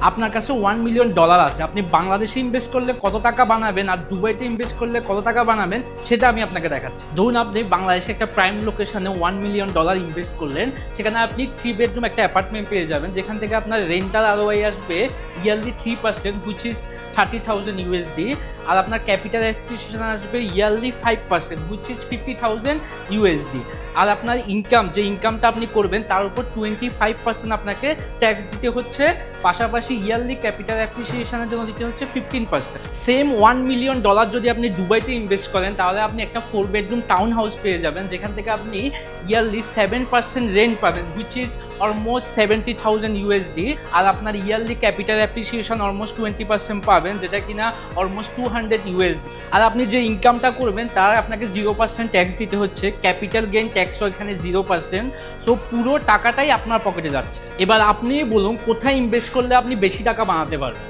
আপনার কাছে $1 মিলিয়ন আছে, আপনি বাংলাদেশে ইনভেস্ট করলে কত টাকা বানাবেন আর দুবাইতে ইনভেস্ট করলে কত টাকা বানাবেন সেটা আমি আপনাকে দেখাচ্ছি। ধরুন আপনি বাংলাদেশে একটা প্রাইম লোকেশনে $1 মিলিয়ন ইনভেস্ট করলেন, সেখানে আপনি 3 বেডরুম একটা অ্যাপার্টমেন্ট পেয়ে যাবেন, যেখান থেকে আপনার রেন্টাল আরওআই আসবে ইয়ারলি 3%, হুইচ ইজ $30,000 আর আপনার ক্যাপিটাল অ্যাপ্রিসিয়েশন আসবে ইয়ারলি 5%, হুইচ ইজ $50,000। আর আপনার ইনকাম, যে ইনকামটা আপনি করবেন তার উপর 25% আপনাকে ট্যাক্স দিতে হচ্ছে, পাশাপাশি ইয়ারলি ক্যাপিটাল অ্যাপ্রিসিয়েশনের জন্য দিতে হচ্ছে 15%। সেম $1 মিলিয়ন যদি আপনি দুবাইতে ইনভেস্ট করেন, তাহলে আপনি একটা 4 বেডরুম টাউন হাউস পেয়ে যাবেন, যেখান থেকে আপনি ইয়ারলি 7% রেন্ট পাবেন, হুইচ ইজ অলমোস্ট $70,000। আর আপনার ইয়ারলি ক্যাপিটাল অ্যাপ্রিসিয়েশন অলমোস্ট 20% পাবেন, যেটা কিনা অলমোস্ট $200। আর আপনি যে ইনকামটা করবেন তার আপনাকে 0% ট্যাক্স দিতে হচ্ছে, ক্যাপিটাল গেইন ট্যাক্সও এখানে 0%। সো পুরো টাকাটাই আপনার পকেটে যাচ্ছে। এবার আপনি বলুন কোথায় ইনভেস্ট করলে আপনি বেশি টাকা বানাতে পারবেন।